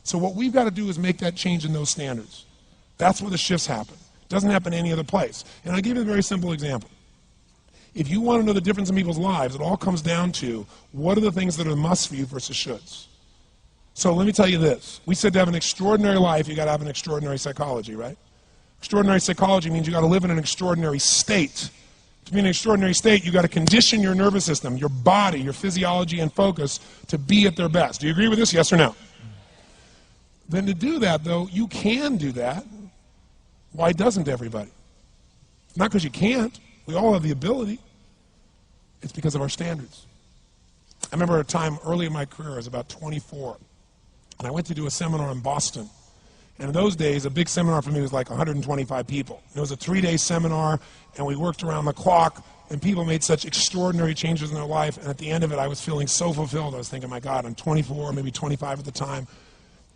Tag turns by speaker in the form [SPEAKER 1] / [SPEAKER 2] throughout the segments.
[SPEAKER 1] So what we've got to do is make that change in those standards. That's where the shifts happen. It doesn't happen any other place. And I'll give you a very simple example. If you want to know the difference in people's lives, it all comes down to what are the things that are musts for you versus shoulds. So let me tell you this. We said to have an extraordinary life, you got to have an extraordinary psychology, right? Extraordinary psychology means you got to live in an extraordinary state. To be in an extraordinary state, you got to condition your nervous system, your body, your physiology and focus to be at their best. Do you agree with this? Yes or no? Then to do that, though, you can do that. Why doesn't everybody? Not because you can't. We all have the ability. It's because of our standards. I remember a time early in my career, I was about 24, and I went to do a seminar in Boston. And in those days, a big seminar for me was like 125 people. It was a 3-day seminar, and we worked around the clock, and people made such extraordinary changes in their life. And at the end of it, I was feeling so fulfilled. I was thinking, my God, I'm 24, maybe 25 at the time,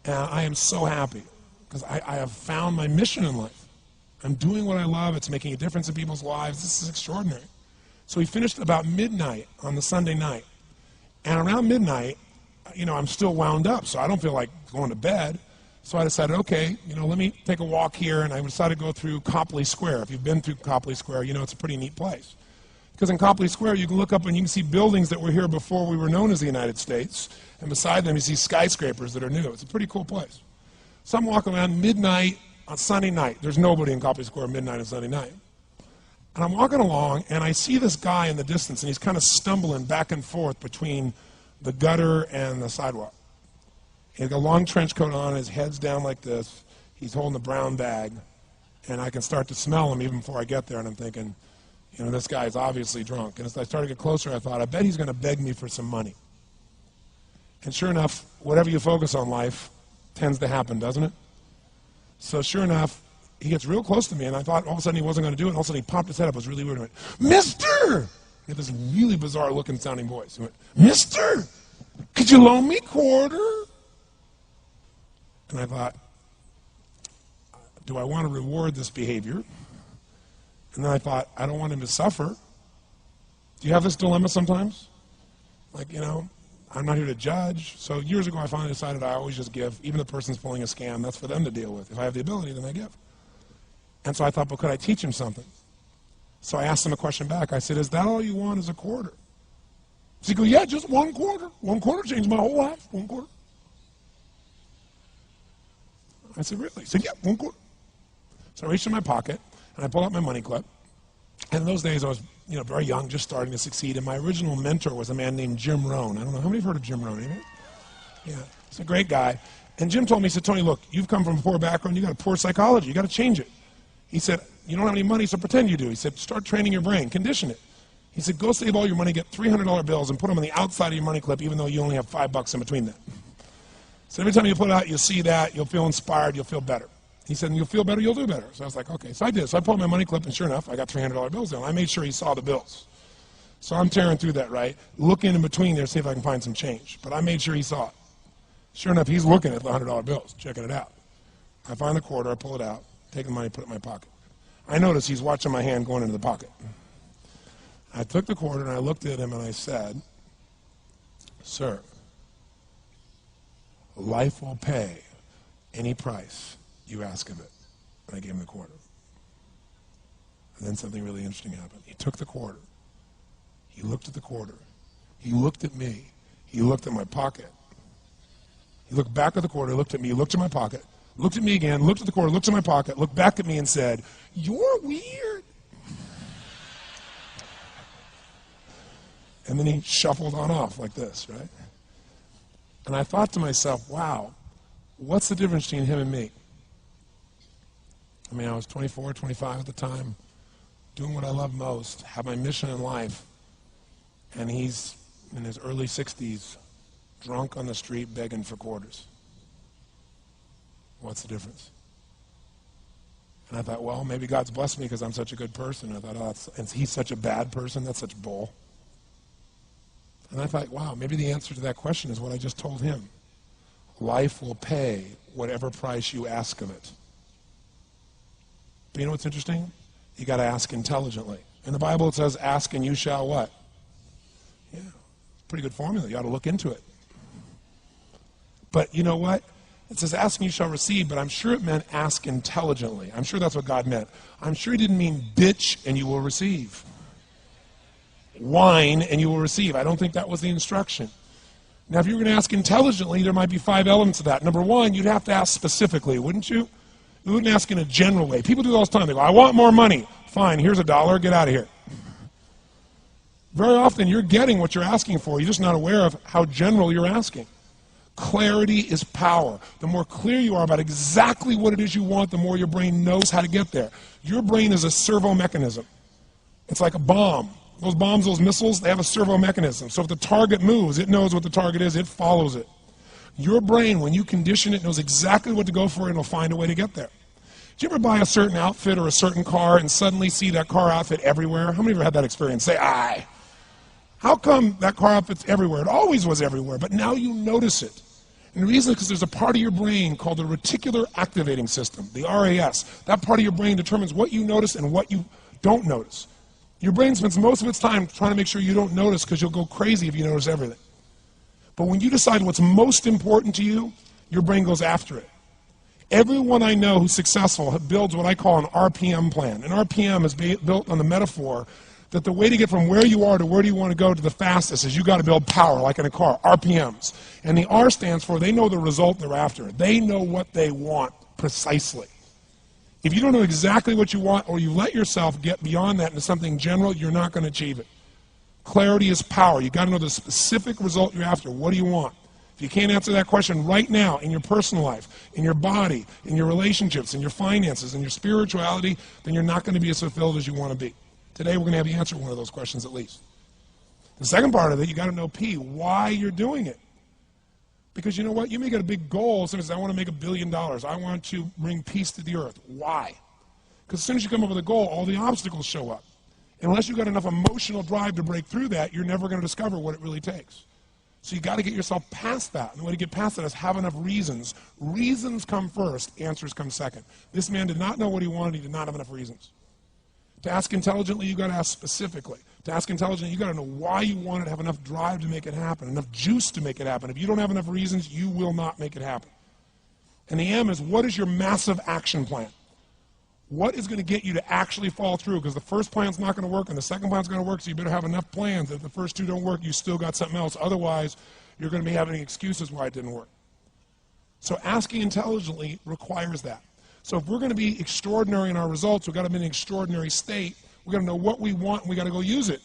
[SPEAKER 1] and I am so happy because I have found my mission in life. I'm doing what I love. It's making a difference in people's lives. This is extraordinary. So we finished about midnight on the Sunday night. And around midnight, I'm still wound up, so I don't feel like going to bed. So I decided, okay, let me take a walk here, and I decided to go through Copley Square. If you've been through Copley Square, it's a pretty neat place. Because in Copley Square, you can look up and you can see buildings that were here before we were known as the United States, and beside them you see skyscrapers that are new. It's a pretty cool place. So I'm walking around midnight on Sunday night. There's nobody in Copley Square midnight on Sunday night. And I'm walking along, and I see this guy in the distance, and he's kind of stumbling back and forth between the gutter and the sidewalk. He's got a long trench coat on, his head's down like this. He's holding a brown bag, and I can start to smell him even before I get there, and I'm thinking, this guy's obviously drunk. And as I started to get closer, I thought, I bet he's going to beg me for some money. And sure enough, whatever you focus on life tends to happen, doesn't it? So sure enough, he gets real close to me, and I thought all of a sudden he wasn't going to do it, and all of a sudden he popped his head up. It was really weird. He went, "Mister!" He had this really bizarre-looking sounding voice. He went, "Mister, could you loan me a quarter?" And I thought, do I want to reward this behavior? And then I thought, I don't want him to suffer. Do you have this dilemma sometimes? Like, I'm not here to judge. So years ago, I finally decided I always just give. Even if the person's pulling a scam, that's for them to deal with. If I have the ability, then I give. And so I thought, could I teach him something? So I asked him a question back. I said, is that all you want is a quarter? So he goes, yeah, just one quarter. One quarter changed my whole life. One quarter. I said, really? He said, yeah, one quarter. So I reached in my pocket, and I pulled out my money clip. And in those days, I was very young, just starting to succeed. And my original mentor was a man named Jim Rohn. I don't know, how many have heard of Jim Rohn? Anybody? Yeah, he's a great guy. And Jim told me, he said, Tony, look, you've come from a poor background. You got a poor psychology. You got to change it. He said, you don't have any money, so pretend you do. He said, start training your brain. Condition it. He said, go save all your money, get $300 bills, and put them on the outside of your money clip, even though you only have $5 in between them. So every time you pull it out, you'll see that, you'll feel inspired, you'll feel better. He said, and you'll feel better, you'll do better. So I was like, okay. So I did. So I pulled my money clip, and sure enough, I got $300 bills down. I made sure he saw the bills. So I'm tearing through that, right? Looking in between there to see if I can find some change. But I made sure he saw it. Sure enough, he's looking at the $100 bills, checking it out. I find the quarter, I pull it out, take the money, put it in my pocket. I notice he's watching my hand going into the pocket. I took the quarter, and I looked at him, and I said, sir, life will pay any price you ask of it. And I gave him the quarter. And then something really interesting happened. He took the quarter. He looked at the quarter. He looked at me. He looked at my pocket. He looked back at the quarter, looked at me, looked at my pocket, looked at me again, looked at the quarter, looked at my pocket, looked back at me and said, you're weird. And then he shuffled on off like this, right? And I thought to myself, wow, what's the difference between him and me? I mean, I was 24, 25 at the time, doing what I love most, have my mission in life, and he's in his early 60s, drunk on the street begging for quarters. What's the difference? And I thought, well, maybe God's blessed me because I'm such a good person. I thought, oh, and he's such a bad person, that's such bull. And I thought, wow, maybe the answer to that question is what I just told him. Life will pay whatever price you ask of it. But you know what's interesting? You got to ask intelligently. In the Bible it says, ask and you shall what? Yeah, pretty good formula. You ought to look into it. But you know what? It says, ask and you shall receive, but I'm sure it meant ask intelligently. I'm sure that's what God meant. I'm sure he didn't mean bitch and you will receive. Whine and you will receive. I don't think that was the instruction. Now, if you were going to ask intelligently, there might be 5 elements of that. Number one, you'd have to ask specifically, wouldn't you? You wouldn't ask in a general way. People do that all the time. They go, I want more money. Fine, here's $1, get out of here. Very often, you're getting what you're asking for. You're just not aware of how general you're asking. Clarity is power. The more clear you are about exactly what it is you want, the more your brain knows how to get there. Your brain is a servo mechanism. It's like a bomb. Those bombs, those missiles, they have a servo mechanism. So if the target moves, it knows what the target is, it follows it. Your brain, when you condition it, knows exactly what to go for and it'll find a way to get there. Did you ever buy a certain outfit or a certain car and suddenly see that car outfit everywhere? How many of you have had that experience? Say, aye. How come that car outfit's everywhere? It always was everywhere, but now you notice it. And the reason is because there's a part of your brain called the reticular activating system, the RAS. That part of your brain determines what you notice and what you don't notice. Your brain spends most of its time trying to make sure you don't notice because you'll go crazy if you notice everything. But when you decide what's most important to you, your brain goes after it. Everyone I know who's successful builds what I call an RPM plan. An RPM is built on the metaphor that the way to get from where you are to where do you want to go to the fastest is you got to build power, like in a car, RPMs. And the R stands for they know the result they're after. They know what they want precisely. If you don't know exactly what you want or you let yourself get beyond that into something general, you're not going to achieve it. Clarity is power. You've got to know the specific result you're after. What do you want? If you can't answer that question right now in your personal life, in your body, in your relationships, in your finances, in your spirituality, then you're not going to be as fulfilled as you want to be. Today we're going to have you answer one of those questions at least. The second part of it, you got to know P, why you're doing it. Because you know what? You may get a big goal. As soon as I want to make $1 billion. I want to bring peace to the earth. Why? Because as soon as you come up with a goal, all the obstacles show up. Unless you've got enough emotional drive to break through that, you're never going to discover what it really takes. So you got to get yourself past that. And the way to get past that is have enough reasons. Reasons come first, answers come second. This man did not know what he wanted. He did not have enough reasons. To ask intelligently, you got to ask specifically. To ask intelligently, you got to know why you want it, have enough drive to make it happen, enough juice to make it happen. If you don't have enough reasons, you will not make it happen. And the M is, what is your massive action plan? What is going to get you to actually follow through? Because the first plan's not going to work and the second plan's going to work, so you better have enough plans that if the first two don't work, you still got something else. Otherwise, you're going to be having excuses why it didn't work. So asking intelligently requires that. So if we're going to be extraordinary in our results, we've got to be in an extraordinary state. We've got to know what we want and we've got to go use it.